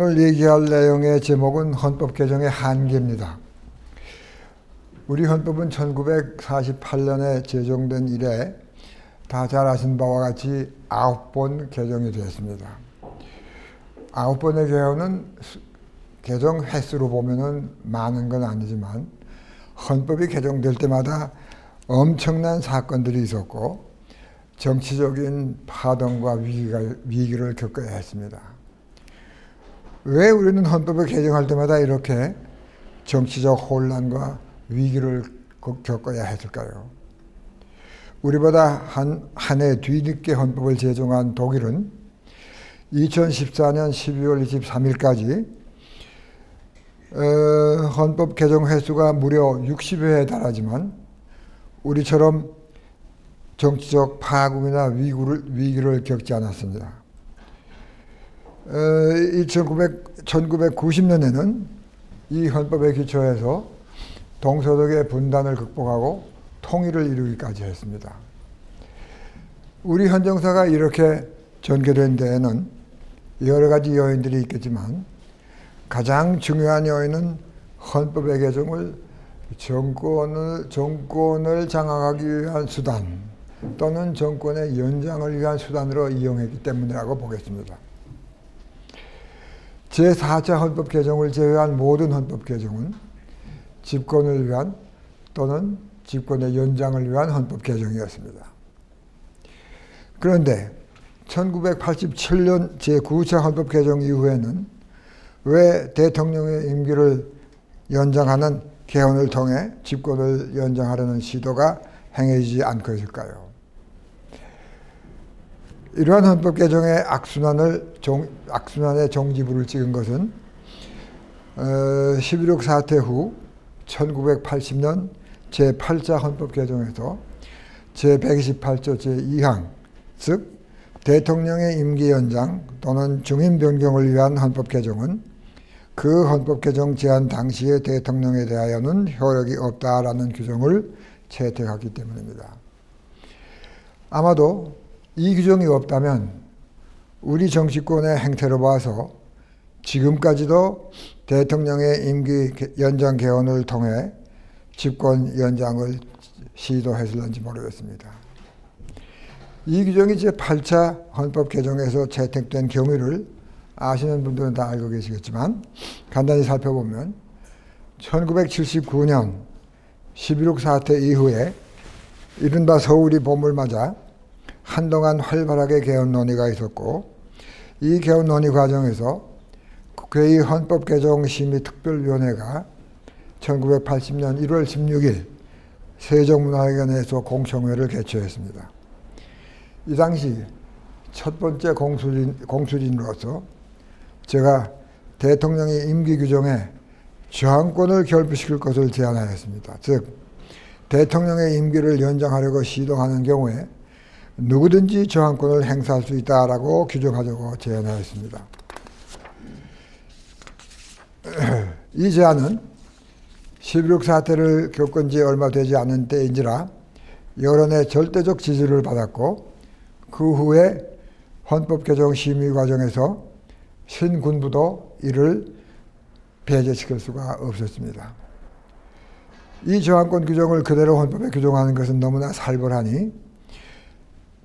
오늘 얘기할 내용의 제목은 헌법 개정의 한계입니다. 우리 헌법은 1948년에 제정된 이래 다 잘 아신 바와 같이 9번 개정이 되었습니다. 9번의 개헌은 개정 횟수로 보면은 많은 건 아니지만 헌법이 개정될 때마다 엄청난 사건들이 있었고 정치적인 파동과 위기를 겪어야 했습니다. 왜 우리는 헌법을 개정할 때마다 이렇게 정치적 혼란과 위기를 겪어야 했을까요? 우리보다 한 해 뒤늦게 헌법을 제정한 독일은 2014년 12월 23일까지 헌법 개정 횟수가 무려 60회에 달하지만 우리처럼 정치적 파국이나 위기를 겪지 않았습니다. 1990년에는 이 헌법에 기초해서 동서독의 분단을 극복하고 통일을 이루기까지 했습니다. 우리 현 정사가 이렇게 전개된 데에는 여러 가지 요인들이 있겠지만 가장 중요한 요인은 헌법의 개정을 정권을 장악하기 위한 수단 또는 정권의 연장을 위한 수단으로 이용했기 때문이라고 보겠습니다. 제4차 헌법 개정을 제외한 모든 헌법 개정은 집권을 위한 또는 집권의 연장을 위한 헌법 개정이었습니다. 그런데 1987년 제9차 헌법 개정 이후에는 왜 대통령의 임기를 연장하는 개헌을 통해 집권을 연장하려는 시도가 행해지지 않고 있을까요? 이러한 헌법 개정의 악순환의 종지부를 찍은 것은 11.6 사태 후 1980년 제8차 헌법 개정에서 제128조 제2항 즉 대통령의 임기 연장 또는 중임 변경을 위한 헌법 개정은 그 헌법 개정 제안 당시의 대통령에 대하여는 효력이 없다라는 규정을 채택하기 때문입니다. 아마도 이 규정이 없다면 우리 정치권의 행태로 봐서 지금까지도 대통령의 임기 연장 개헌을 통해 집권 연장을 시도했을는지 모르겠습니다. 이 규정이 제8차 헌법 개정에서 채택된 경위를 아시는 분들은 다 알고 계시겠지만 간단히 살펴보면 1979년 11.6 사태 이후에 이른바 서울이 봄을 맞아 한동안 활발하게 개헌 논의가 있었고 이 개헌 논의 과정에서 국회의 헌법개정심의특별위원회가 1980년 1월 16일 세종문화회관에서 공청회를 개최했습니다. 이 당시 첫 번째 공술인으로서 제가 대통령의 임기 규정에 저항권을 결부시킬 것을 제안하였습니다. 즉 대통령의 임기를 연장하려고 시도하는 경우에 누구든지 저항권을 행사할 수 있다라고 규정하자고 제안하였습니다. 이 제안은 11.6 사태를 겪은 지 얼마 되지 않은 때인지라 여론의 절대적 지지를 받았고 그 후에 헌법 개정 심의 과정에서 신군부도 이를 배제시킬 수가 없었습니다. 이 저항권 규정을 그대로 헌법에 규정하는 것은 너무나 살벌하니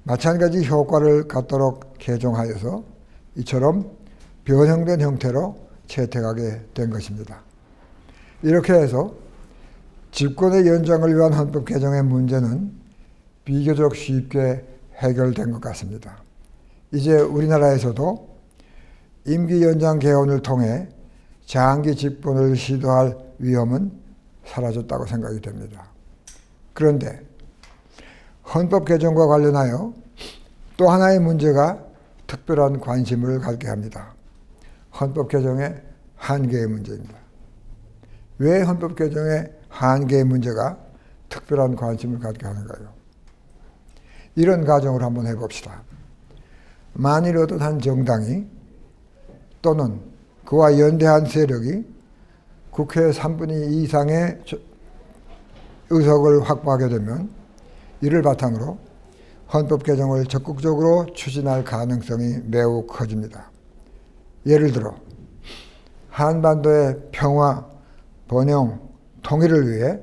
마찬가지 효과를 갖도록 개정하여서 이처럼 변형된 형태로 채택하게 된 것입니다. 이렇게 해서 집권의 연장을 위한 헌법 개정의 문제는 비교적 쉽게 해결된 것 같습니다. 이제 우리나라에서도 임기 연장 개헌을 통해 장기 집권을 시도할 위험은 사라졌다고 생각이 됩니다. 그런데 헌법 개정과 관련하여 또 하나의 문제가 특별한 관심을 갖게 합니다. 헌법 개정의 한계의 문제입니다. 왜 헌법 개정의 한계의 문제가 특별한 관심을 갖게 하는가요? 이런 가정을 한번 해봅시다. 만일 어떤 한 정당이 또는 그와 연대한 세력이 국회 3분의 2 이상의 의석을 확보하게 되면 이를 바탕으로 헌법 개정을 적극적으로 추진할 가능성이 매우 커집니다. 예를 들어 한반도의 평화, 번영, 통일을 위해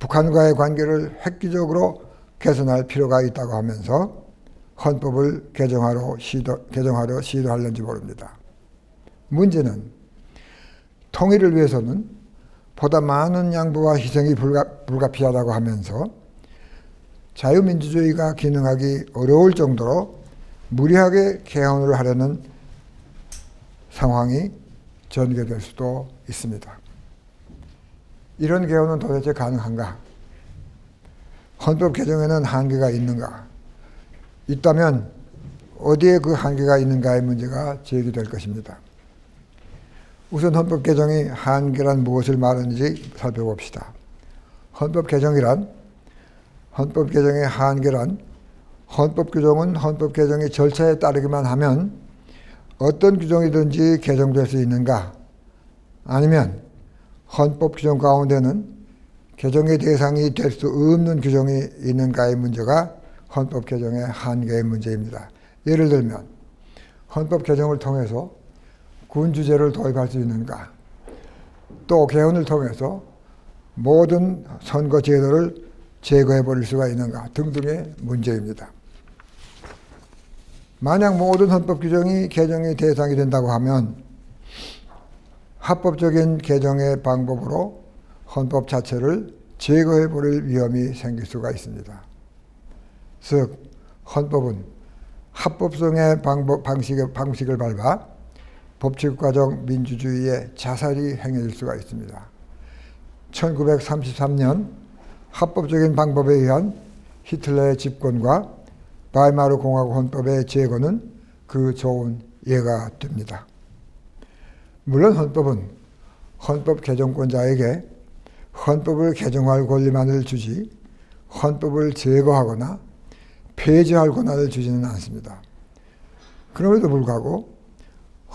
북한과의 관계를 획기적으로 개선할 필요가 있다고 하면서 헌법을 개정하려 시도하려는지 모릅니다. 문제는 통일을 위해서는 보다 많은 양보와 희생이 불가피하다고 하면서 자유민주주의가 기능하기 어려울 정도로 무리하게 개헌을 하려는 상황이 전개될 수도 있습니다. 이런 개헌은 도대체 가능한가? 헌법 개정에는 한계가 있는가? 있다면 어디에 그 한계가 있는가의 문제가 제기될 것입니다. 우선 헌법 개정이 한계란 무엇을 말하는지 살펴봅시다. 헌법 개정의 한계란 헌법 규정은 헌법 개정의 절차에 따르기만 하면 어떤 규정이든지 개정될 수 있는가? 아니면 헌법 규정 가운데는 개정의 대상이 될 수 없는 규정이 있는가의 문제가 헌법 개정의 한계의 문제입니다. 예를 들면 헌법 개정을 통해서 군주제를 도입할 수 있는가? 또 개헌을 통해서 모든 선거 제도를 제거해버릴 수가 있는가? 등등의 문제입니다. 만약 모든 헌법 규정이 개정의 대상이 된다고 하면 합법적인 개정의 방법으로 헌법 자체를 제거해버릴 위험이 생길 수가 있습니다. 즉 헌법은 합법성의 방식을 밟아 법치국가적 민주주의에 자살이 행해질 수가 있습니다. 1933년 합법적인 방법에 의한 히틀러의 집권과 바이마르 공화국 헌법의 제거는 그 좋은 예가 됩니다. 물론 헌법은 헌법 개정권자에게 헌법을 개정할 권리만을 주지 헌법을 제거하거나 폐지할 권한을 주지는 않습니다. 그럼에도 불구하고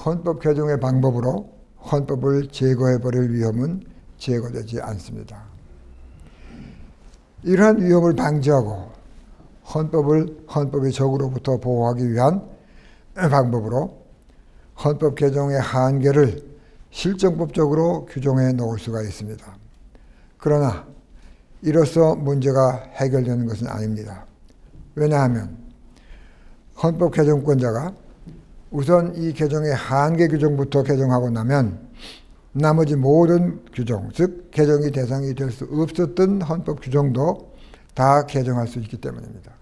헌법 개정의 방법으로 헌법을 제거해버릴 위험은 제거되지 않습니다. 이러한 위험을 방지하고 헌법의 적으로부터 보호하기 위한 방법으로 헌법 개정의 한계를 실정법적으로 규정해 놓을 수가 있습니다. 그러나 이로써 문제가 해결되는 것은 아닙니다. 왜냐하면 헌법 개정권자가 우선 이 개정의 한계 규정부터 개정하고 나면 나머지 모든 규정, 즉 개정의 대상이 될 수 없었던 헌법 규정도 다 개정할 수 있기 때문입니다.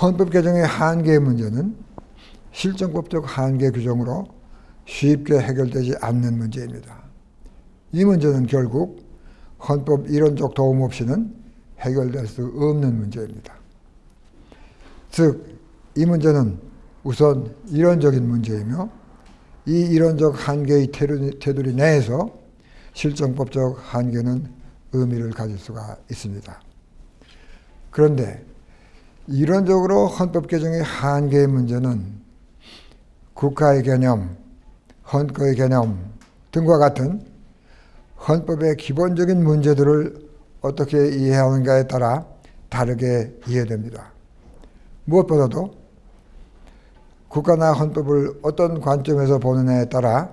헌법 개정의 한계의 문제는 실정법적 한계 규정으로 쉽게 해결되지 않는 문제입니다. 이 문제는 결국 헌법 이론적 도움 없이는 해결될 수 없는 문제입니다. 즉, 이 문제는 우선 이론적인 문제이며 이 이론적 한계의 테두리 내에서 실정법적 한계는 의미를 가질 수가 있습니다. 그런데 이론적으로 헌법 개정의 한계의 문제는 국가의 개념, 헌거의 개념 등과 같은 헌법의 기본적인 문제들을 어떻게 이해하는가에 따라 다르게 이해됩니다. 무엇보다도 국가나 헌법을 어떤 관점에서 보느냐에 따라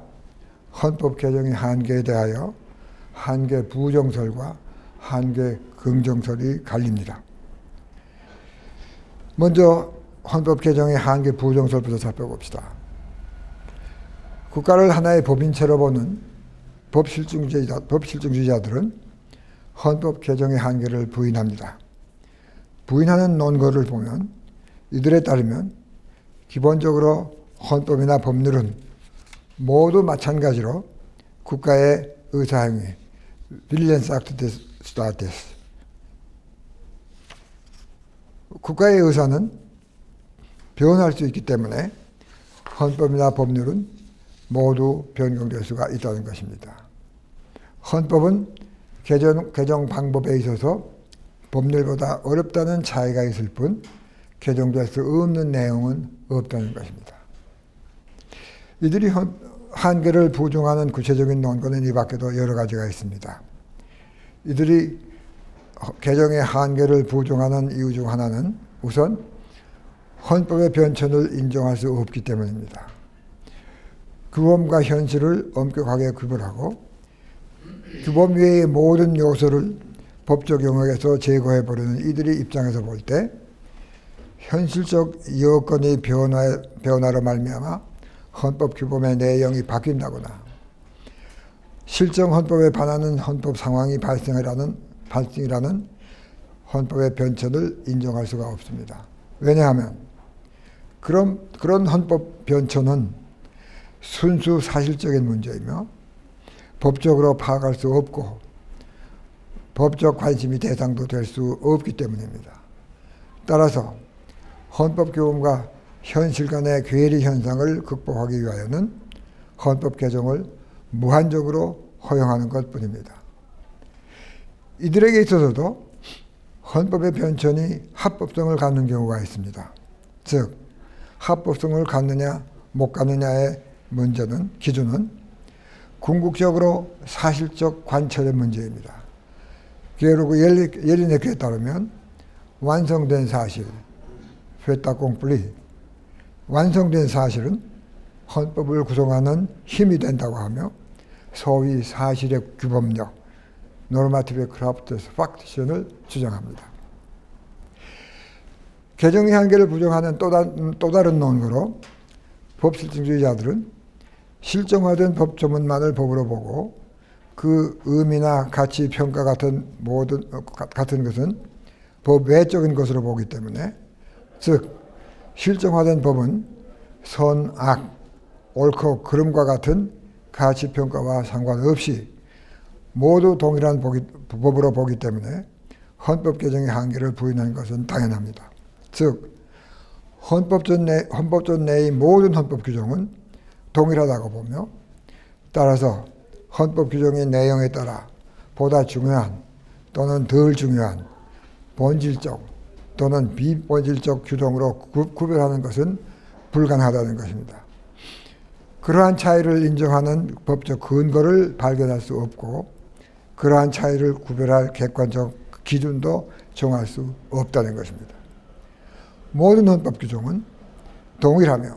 헌법 개정의 한계에 대하여 한계 부정설과 한계 긍정설이 갈립니다. 먼저 헌법 개정의 한계 부정설부터 살펴봅시다. 국가를 하나의 법인체로 보는 법실증주의자들은 헌법 개정의 한계를 부인합니다. 부인하는 논거를 보면 이들에 따르면 기본적으로 헌법이나 법률은 모두 마찬가지로 국가의 의사행위, 빌리언스 악트 스타테스, 국가의 의사는 변할 수 있기 때문에 헌법이나 법률은 모두 변경될 수가 있다는 것입니다. 헌법은 개정 방법에 있어서 법률보다 어렵다는 차이가 있을 뿐 개정될 수 없는 내용은 없다는 것입니다. 이들이 한계를 부정하는 구체적인 논거는 이 밖에도 여러 가지가 있습니다. 이들이 개정의 한계를 부정하는 이유 중 하나는 우선 헌법의 변천을 인정할 수 없기 때문입니다. 규범과 현실을 엄격하게 구별하고 규범 외의 모든 요소를 법적 영역에서 제거해버리는 이들의 입장에서 볼 때 현실적 여건의 변화로 말미암아 헌법 규범의 내용이 바뀐다거나 실정 헌법에 반하는 헌법 상황이 발생이라는 헌법의 변천을 인정할 수가 없습니다. 왜냐하면 그런 헌법 변천은 순수 사실적인 문제이며 법적으로 파악할 수 없고 법적 관심이 대상도 될 수 없기 때문입니다. 따라서 헌법 규범과 현실 간의 괴리 현상을 극복하기 위하여는 헌법 개정을 무한적으로 허용하는 것뿐입니다. 이들에게 있어서도 헌법의 변천이 합법성을 갖는 경우가 있습니다. 즉 합법성을 갖느냐 못 갖느냐의 기준은 궁극적으로 사실적 관철의 문제입니다. 그리고 예리네크에 따르면 완성된 사실, fait accompli, 완성된 사실은 헌법을 구성하는 힘이 된다고 하며 소위 사실의 규범력, normative craftsmanship을 주장합니다. 개정의 한계를 부정하는 또 다른 논거로 법실증주의자들은 실정화된 법조문만을 법으로 보고 그 의미나 가치 평가 같은 것은 법 외적인 것으로 보기 때문에 즉 실정화된 법은 선, 악, 옳고 그름과 같은 가치 평가와 상관없이 모두 동일한 법으로 보기 때문에 헌법 개정의 한계를 부인하는 것은 당연합니다. 즉 헌법전 내의 모든 헌법 규정은 동일하다고 보며 따라서 헌법 규정의 내용에 따라 보다 중요한 또는 덜 중요한 본질적 또는 비본질적 규정으로 구별하는 것은 불가능하다는 것입니다. 그러한 차이를 인정하는 법적 근거를 발견할 수 없고 그러한 차이를 구별할 객관적 기준도 정할 수 없다는 것입니다. 모든 헌법 규정은 동일하며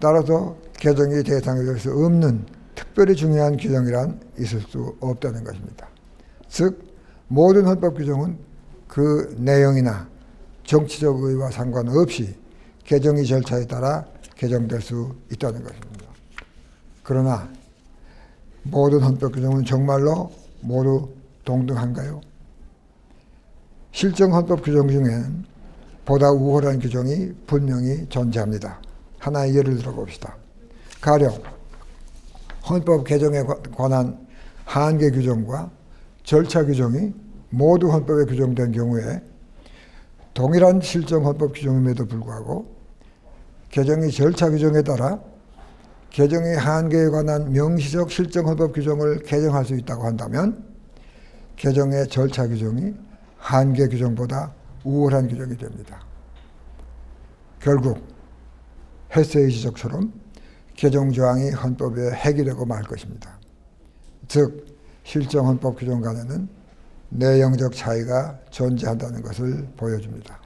따라서 개정의 대상이 될 수 없는 특별히 중요한 규정이란 있을 수 없다는 것입니다. 즉 모든 헌법 규정은 그 내용이나 정치적 의의와 상관없이 개정의 절차에 따라 개정될 수 있다는 것입니다. 그러나 모든 헌법 규정은 정말로 모두 동등한가요? 실정 헌법 규정 중에는 보다 우월한 규정이 분명히 존재합니다. 하나의 예를 들어봅시다. 가령 헌법 개정에 관한 한계 규정과 절차 규정이 모두 헌법에 규정된 경우에 동일한 실정 헌법 규정임에도 불구하고 개정의 절차 규정에 따라 개정의 한계에 관한 명시적 실정 헌법 규정을 개정할 수 있다고 한다면 개정의 절차 규정이 한계 규정보다 우월한 규정이 됩니다. 결국 헬스의 지적처럼 개정 조항이 헌법에 핵이 되고 말 것입니다. 즉 실정 헌법 규정 간에는 내용적 차이가 존재한다는 것을 보여줍니다.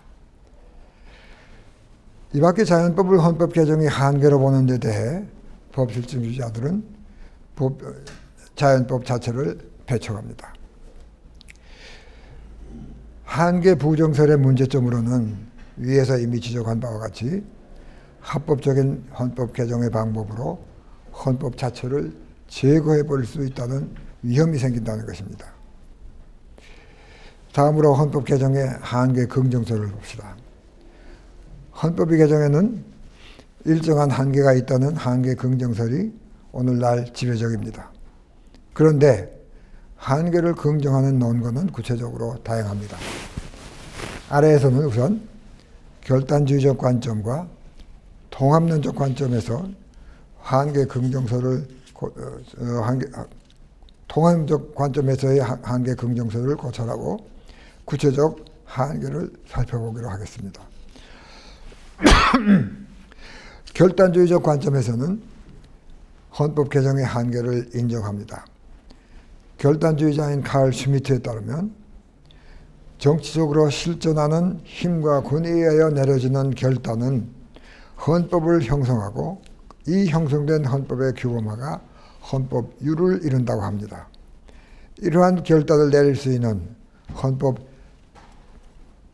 이 밖에 자연법을 헌법 개정의 한계로 보는 데 대해 법실증주의자들은 자연법 자체를 배척합니다. 한계 부정설의 문제점으로는 위에서 이미 지적한 바와 같이 합법적인 헌법 개정의 방법으로 헌법 자체를 제거해버릴 수 있다는 위험이 생긴다는 것입니다. 다음으로 헌법 개정의 한계 긍정설을 봅시다. 헌법 개정에는 일정한 한계가 있다는 한계 긍정설이 오늘날 지배적입니다. 그런데 한계를 긍정하는 논거는 구체적으로 다양합니다. 아래에서는 우선 결단주의적 관점과 통합론적 관점에서 한계 긍정설을 통합적 관점에서의 한계 긍정설을 고찰하고 구체적 한계를 살펴보기로 하겠습니다. 결단주의적 관점에서는 헌법 개정의 한계를 인정합니다. 결단주의자인 칼 슈미트에 따르면 정치적으로 실존하는 힘과 권위에 의하여 내려지는 결단은 헌법을 형성하고 이 형성된 헌법의 규범화가 헌법유를 이룬다고 합니다. 이러한 결단을 내릴 수 있는 헌법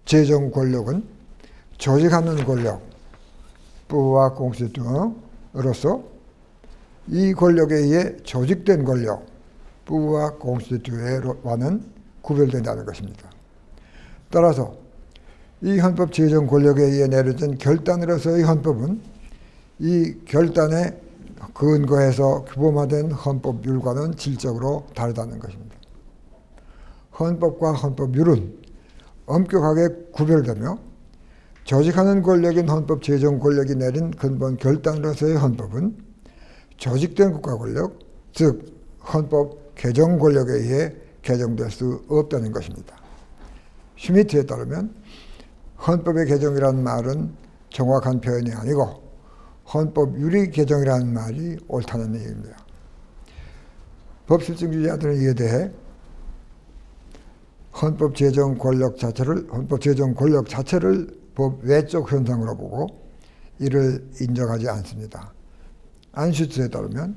제정 권력은 조직하는 권력, 부와 공스티튜어로서 이 권력에 의해 조직된 권력, 부와 공스티튜어와는 구별된다는 것입니다. 따라서 이 헌법 제정 권력에 의해 내려진 결단으로서의 헌법은 이 결단에 근거해서 규범화된 헌법률과는 질적으로 다르다는 것입니다. 헌법과 헌법률은 엄격하게 구별되며 조직하는 권력인 헌법 제정 권력이 내린 근본 결단으로서의 헌법은 조직된 국가 권력, 즉 헌법 개정 권력에 의해 개정될 수 없다는 것입니다. 슈미트에 따르면 헌법의 개정이라는 말은 정확한 표현이 아니고 헌법유리 개정이라는 말이 옳다는 얘기입니다. 법실증주의자들은 이에 대해 헌법 제정 권력 자체를 법 외적 현상으로 보고 이를 인정하지 않습니다. 안슈트에 따르면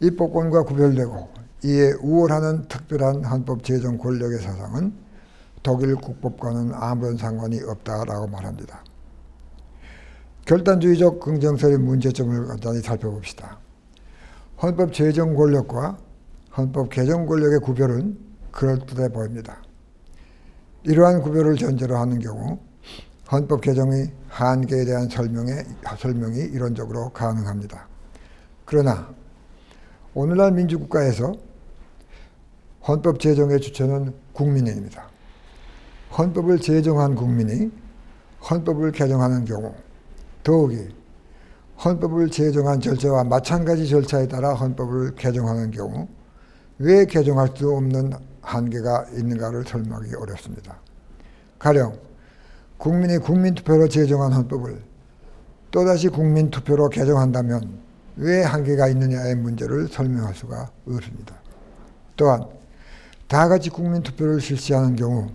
입법권과 구별되고 이에 우월하는 특별한 헌법 제정 권력의 사상은 독일 국법과는 아무런 상관이 없다라고 말합니다. 결단주의적 긍정설의 문제점을 간단히 살펴봅시다. 헌법 제정 권력과 헌법 개정 권력의 구별은 그럴듯해 보입니다. 이러한 구별을 전제로 하는 경우 헌법 개정의 한계에 대한 설명이 이론적으로 가능합니다. 그러나 오늘날 민주국가에서 헌법 제정의 주체는 국민입니다. 헌법을 제정한 국민이 헌법을 개정하는 경우, 더욱이 헌법을 제정한 절차와 마찬가지 절차에 따라 헌법을 개정하는 경우 왜 개정할 수 없는 한계가 있는가를 설명하기 어렵습니다. 가령 국민이 국민투표로 제정한 헌법을 또다시 국민투표로 개정한다면 왜 한계가 있느냐의 문제를 설명할 수가 없습니다. 또한 다 같이 국민투표를 실시하는 경우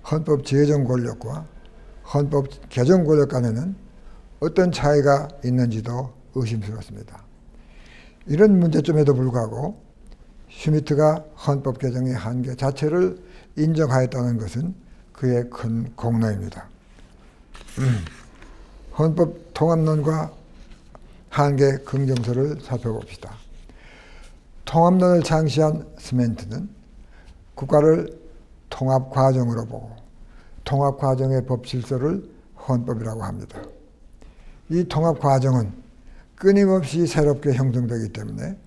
헌법 제정 권력과 헌법 개정 권력 간에는 어떤 차이가 있는지도 의심스럽습니다. 이런 문제점에도 불구하고 슈미트가 헌법 개정의 한계 자체를 인정하였다는 것은 그의 큰 공로입니다. 헌법 통합론과 한계 긍정설을 살펴봅시다. 통합론을 창시한 스멘트는 국가를 통합과정으로 보고 통합과정의 법질서를 헌법이라고 합니다. 이 통합과정은 끊임없이 새롭게 형성되기 때문에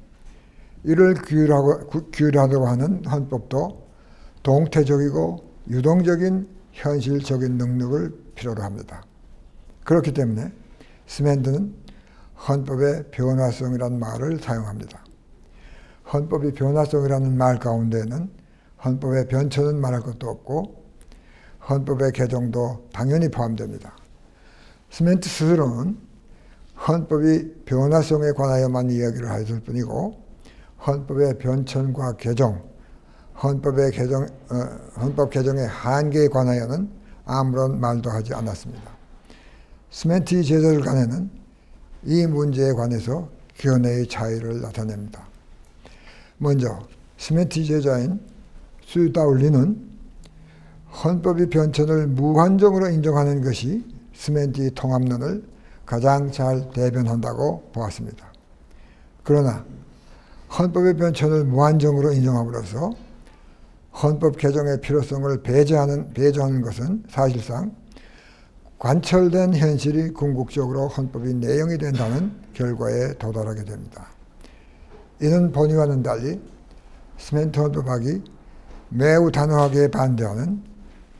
이를 규율하려고 하는 헌법도 동태적이고 유동적인 현실적인 능력을 필요로 합니다. 그렇기 때문에 스멘트는 헌법의 변화성이라는 말을 사용합니다. 헌법이 변화성이라는 말 가운데는 헌법의 변천은 말할 것도 없고 헌법의 개정도 당연히 포함됩니다. 스멘트 스스로는 헌법이 변화성에 관하여만 이야기를 하였을 뿐이고 헌법의 변천과 개정, 헌법 개정의 한계에 관하여는 아무런 말도 하지 않았습니다. 스멘트의 제자들 간에는 이 문제에 관해서 견해의 차이를 나타냅니다. 먼저 스멘트의 제자인 수다울리는 헌법의 변천을 무한정으로 인정하는 것이 스멘트의 통합론을 가장 잘 대변한다고 보았습니다. 그러나 헌법의 변천을 무한정으로 인정함으로써 헌법 개정의 필요성을 배제하는 것은 사실상 관철된 현실이 궁극적으로 헌법의 내용이 된다는 결과에 도달하게 됩니다. 이는 본의와는 달리 스멘트 헌법학이 매우 단호하게 반대하는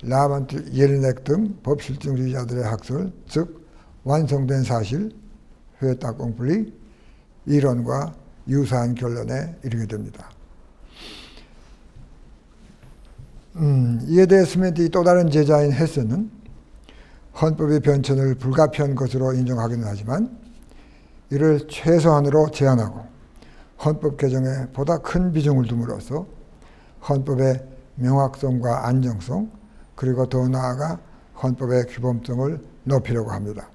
라반트, 옐렉 등 법실증주의자들의 학설, 즉 완성된 사실, 회딱 옹플리 이론과 유사한 결론에 이르게 됩니다. 이에 대해 스멘트의 또 다른 제자인 헤세는 헌법의 변천을 불가피한 것으로 인정하기는 하지만 이를 최소한으로 제한하고 헌법 개정에 보다 큰 비중을 둠으로써 헌법의 명확성과 안정성 그리고 더 나아가 헌법의 규범성을 높이려고 합니다.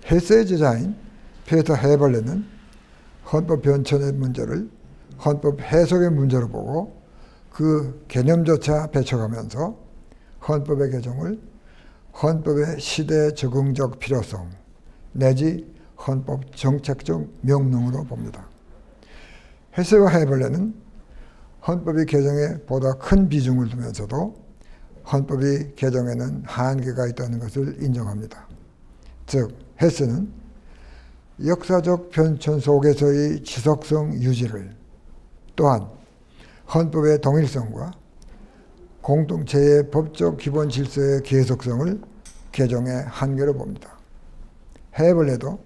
헤세의 제자인 피에터 헤벌레는 헌법 변천의 문제를 헌법 해석의 문제로 보고 그 개념조차 배척하면서 헌법의 개정을 헌법의 시대 적응적 필요성 내지 헌법 정책적 명령으로 봅니다. 헤세와 헤벌레는 헌법이 개정에 보다 큰 비중을 두면서도 헌법이 개정에는 한계가 있다는 것을 인정합니다. 즉 헤세는 역사적 변천 속에서의 지속성 유지를 또한 헌법의 동일성과 공동체의 법적 기본 질서의 계속성을 개정의 한계로 봅니다. 헤벌레도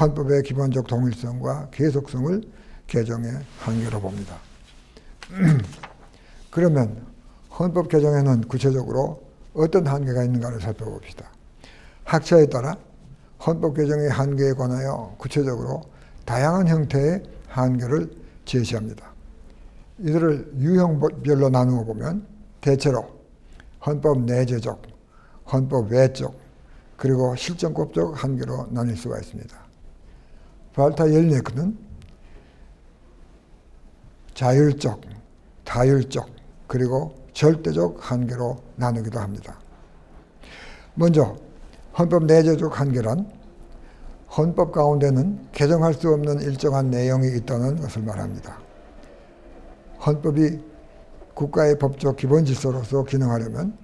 헌법의 기본적 동일성과 계속성을 개정의 한계로 봅니다. 그러면 헌법 개정에는 구체적으로 어떤 한계가 있는가를 살펴봅시다. 학자에 따라 헌법 개정의 한계에 관하여 구체적으로 다양한 형태의 한계를 제시합니다. 이들을 유형별로 나누어 보면 대체로 헌법 내재적, 헌법 외적, 그리고 실정법적 한계로 나뉠 수가 있습니다. 발타 옐리네크는 자율적, 다율적, 그리고 절대적 한계로 나누기도 합니다. 먼저 헌법 내재적 한계란 헌법 가운데는 개정할 수 없는 일정한 내용이 있다는 것을 말합니다. 헌법이 국가의 법적 기본 질서로서 기능하려면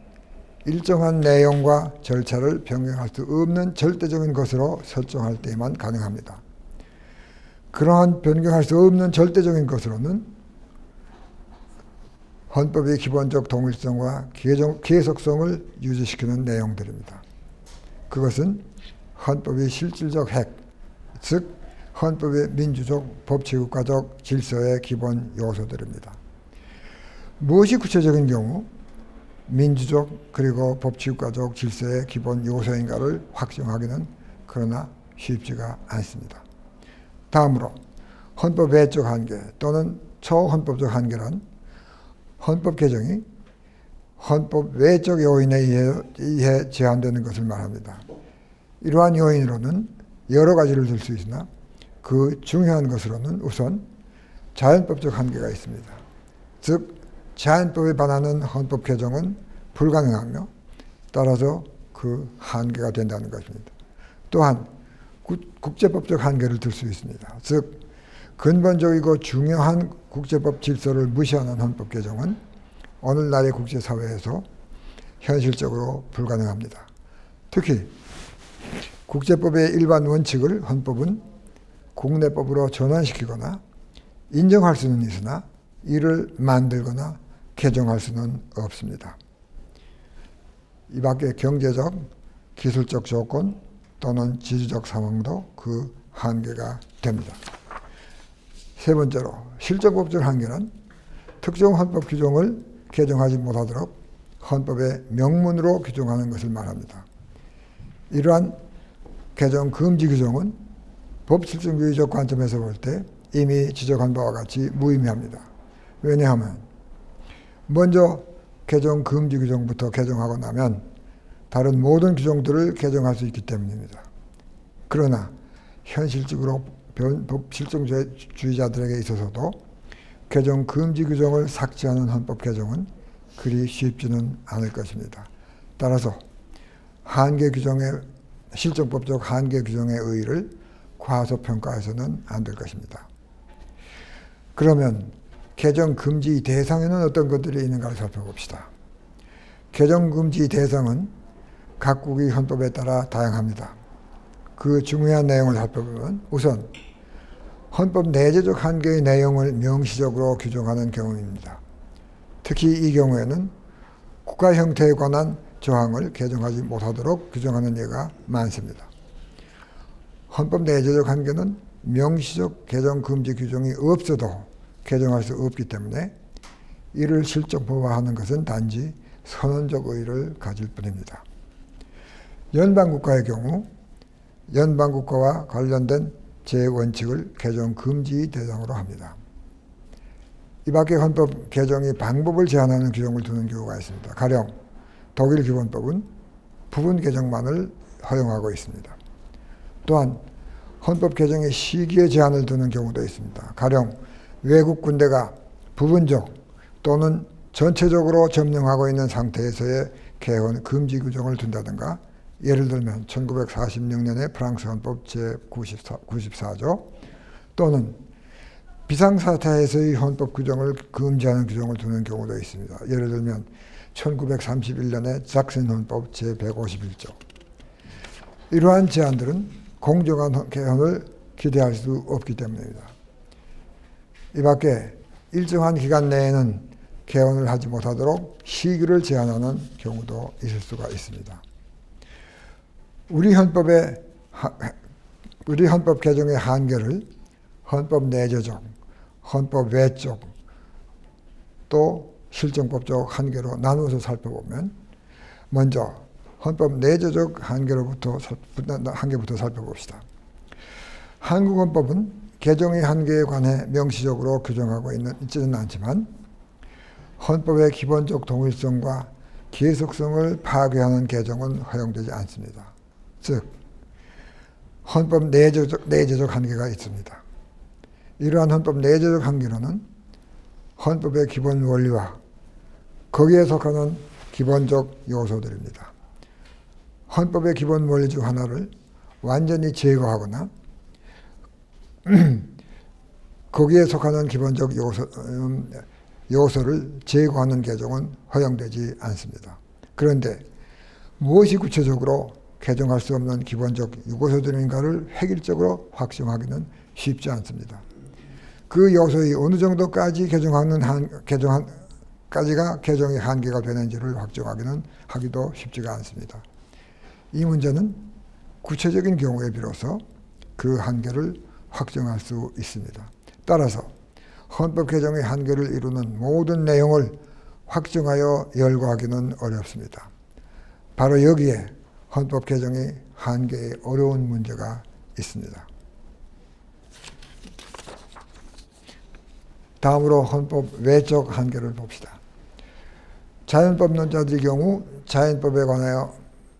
일정한 내용과 절차를 변경할 수 없는 절대적인 것으로 설정할 때만 가능합니다. 그러한 변경할 수 없는 절대적인 것으로는 헌법의 기본적 동일성과 계속성을 유지시키는 내용들입니다. 그것은 헌법의 실질적 핵, 즉 헌법의 민주적, 법치국가적 질서의 기본 요소들입니다. 무엇이 구체적인 경우 민주적 그리고 법치국가적 질서의 기본 요소인가를 확정하기는 그러나 쉽지가 않습니다. 다음으로 헌법 외적 한계 또는 초헌법적 한계란 헌법 개정이 헌법 외적 요인에 의해 제한되는 것을 말합니다. 이러한 요인으로는 여러 가지를 들 수 있으나 그 중요한 것으로는 우선 자연법적 한계가 있습니다. 즉 자연법에 반하는 헌법 개정은 불가능하며 따라서 그 한계가 된다는 것입니다. 또한 국제법적 한계를 들 수 있습니다. 즉 근본적이고 중요한 국제법 질서를 무시하는 헌법 개정은 오늘날의 국제사회에서 현실적으로 불가능합니다. 특히 국제법의 일반 원칙을 헌법은 국내법으로 전환시키거나 인정할 수는 있으나 이를 만들거나 개정할 수는 없습니다. 이 밖에 경제적, 기술적 조건 또는 지리적 상황도 그 한계가 됩니다. 세 번째로 실정법적 한계는 특정 헌법 규정을 개정하지 못하도록 헌법의 명문으로 규정하는 것을 말합니다. 이러한 개정 금지 규정은 법실정주의적 관점에서 볼 때 이미 지적한 바와 같이 무의미합니다. 왜냐하면 먼저 개정 금지 규정부터 개정하고 나면 다른 모든 규정들을 개정할 수 있기 때문입니다. 그러나 현실적으로 법실정주의자들에게 있어서도 개정 금지 규정을 삭제하는 헌법 개정은 그리 쉽지는 않을 것입니다. 따라서 한계 규정의 실정법적 한계 규정의 의의를 과소평가해서는 안 될 것입니다. 그러면 개정 금지 대상에는 어떤 것들이 있는가를 살펴봅시다. 개정 금지 대상은 각국의 헌법에 따라 다양합니다. 그 중요한 내용을 살펴보면 우선 헌법 내재적 한계의 내용을 명시적으로 규정하는 경우입니다. 특히 이 경우에는 국가 형태에 관한 조항을 개정하지 못하도록 규정하는 예가 많습니다. 헌법 내재적 한계는 명시적 개정 금지 규정이 없어도 개정할 수 없기 때문에 이를 실정법화하는 것은 단지 선언적 의의를 가질 뿐입니다. 연방국가의 경우 연방국가와 관련된 제원칙을 개정 금지 대상으로 합니다. 이 밖에 헌법 개정의 방법을 제한하는 규정을 두는 경우가 있습니다. 가령 독일 기본법은 부분 개정만을 허용하고 있습니다. 또한 헌법 개정의 시기에 제한을 두는 경우도 있습니다. 가령 외국 군대가 부분적 또는 전체적으로 점령하고 있는 상태에서의 개헌 금지 규정을 둔다든가, 예를 들면 1946년의 프랑스 헌법 제94조 또는 비상사태에서의 헌법 규정을 금지하는 규정을 두는 경우도 있습니다. 예를 들면 1931년의 잭슨 헌법 제151조. 이러한 제안들은 공정한 개헌을 기대할 수 없기 때문입니다. 이 밖에 일정한 기간 내에는 개헌을 하지 못하도록 시기를 제한하는 경우도 있을 수가 있습니다. 우리 헌법 개정의 한계를 헌법 내재적, 헌법 외적, 또 실정법적 한계로 나누어서 살펴보면, 먼저 헌법 내재적 한계부터 살펴봅시다. 한국 헌법은 개정의 한계에 관해 명시적으로 규정하고 있지는 않지만 헌법의 기본적 동일성과 계속성을 파괴하는 개정은 허용되지 않습니다. 즉, 헌법 내재적 한계가 있습니다. 이러한 헌법 내재적 한계로는 헌법의 기본 원리와 거기에 속하는 기본적 요소들입니다. 헌법의 기본 원리 중 하나를 완전히 제거하거나 거기에 속하는 기본적 요소를 제거하는 개정은 허용되지 않습니다. 그런데 무엇이 구체적으로 개정할 수 없는 기본적 요소들인가를 획일적으로 확정하기는 쉽지 않습니다. 그 요소의 어느 정도까지 개정까지가 개정의 한계가 되는지를 하기도 쉽지가 않습니다. 이 문제는 구체적인 경우에 비로소 그 한계를 확정할 수 있습니다. 따라서 헌법 개정의 한계를 이루는 모든 내용을 확정하여 열거하기는 어렵습니다. 바로 여기에 헌법 개정의 한계의 어려운 문제가 있습니다. 다음으로 헌법 외적 한계를 봅시다. 자연법론자들의 경우 자연법에 관하여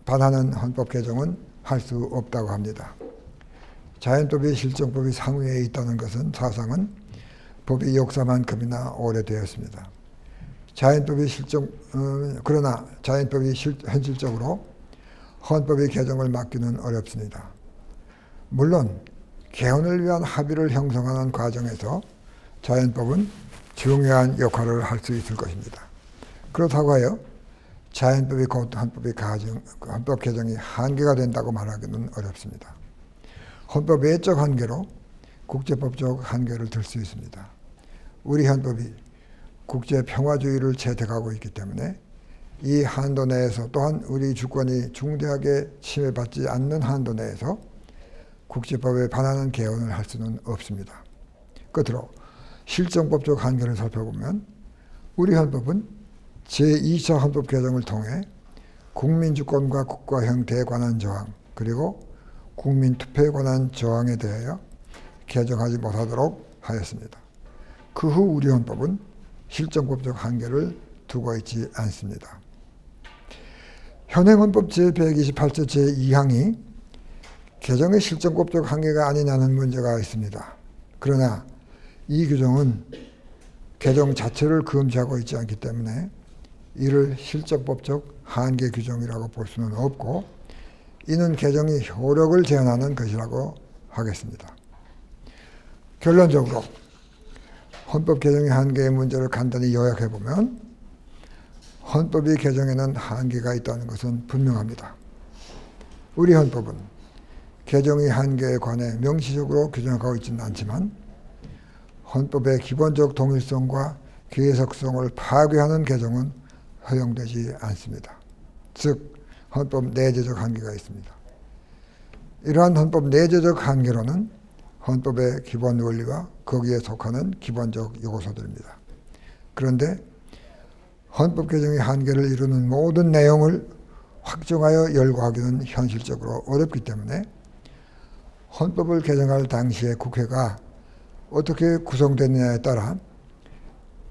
반하는 헌법 개정은 할 수 없다고 합니다. 자연법이 실정법이 상위에 있다는 것은 사상은 법의 역사만큼이나 오래되었습니다. 그러나 자연법이 현실적으로 헌법의 개정을 막기는 어렵습니다. 물론 개헌을 위한 합의를 형성하는 과정에서 자연법은 중요한 역할을 할 수 있을 것입니다. 그렇다고 하여 자연법이 곧 헌법 개정이 한계가 된다고 말하기는 어렵습니다. 헌법 외적 한계로 국제법적 한계를 들 수 있습니다. 우리 헌법이 국제평화주의를 채택하고 있기 때문에 이 한도 내에서, 또한 우리 주권이 중대하게 침해받지 않는 한도 내에서 국제법에 반하는 개헌을 할 수는 없습니다. 끝으로 실정법적 한계를 살펴보면 우리 헌법은 제2차 헌법 개정을 통해 국민주권과 국가 형태에 관한 조항, 그리고 국민투표에 관한 조항에 대하여 개정하지 못하도록 하였습니다. 그 후 우리 헌법은 실정법적 한계를 두고 있지 않습니다. 현행 헌법 제128조 제2항이 개정의 실정법적 한계가 아니냐는 문제가 있습니다. 그러나 이 규정은 개정 자체를 금지하고 있지 않기 때문에 이를 실정법적 한계 규정이라고 볼 수는 없고, 이는 개정의 효력을 제한하는 것이라고 하겠습니다. 결론적으로 헌법 개정의 한계의 문제를 간단히 요약해보면 헌법의 개정에는 한계가 있다는 것은 분명합니다. 우리 헌법은 개정의 한계에 관해 명시적으로 규정하고 있지는 않지만 헌법의 기본적 동일성과 계속성을 파괴하는 개정은 허용되지 않습니다. 즉 헌법 내재적 한계가 있습니다. 이러한 헌법 내재적 한계로는 헌법의 기본 원리와 거기에 속하는 기본적 요소들입니다. 그런데 헌법 개정의 한계를 이루는 모든 내용을 확정하여 열거하기는 현실적으로 어렵기 때문에 헌법을 개정할 당시에 국회가 어떻게 구성되느냐에 따라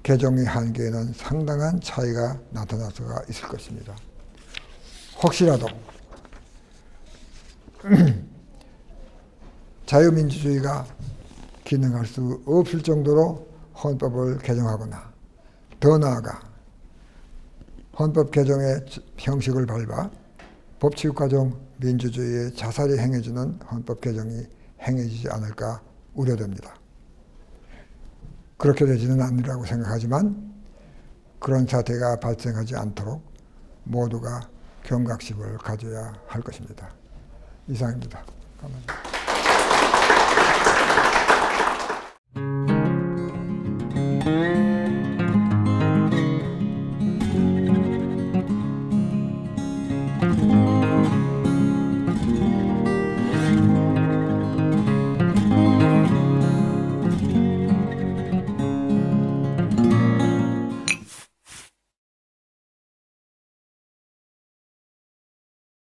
개정의 한계에는 상당한 차이가 나타날 수가 있을 것입니다. 혹시라도 자유민주주의가 기능할 수 없을 정도로 헌법을 개정하거나 더 나아가 헌법 개정의 형식을 밟아 법치국가정 민주주의의 자살이 행해지는 헌법 개정이 행해지지 않을까 우려됩니다. 그렇게 되지는 않으리라고 생각하지만 그런 사태가 발생하지 않도록 모두가 경각심을 가져야 할 것입니다. 이상입니다. 감사합니다.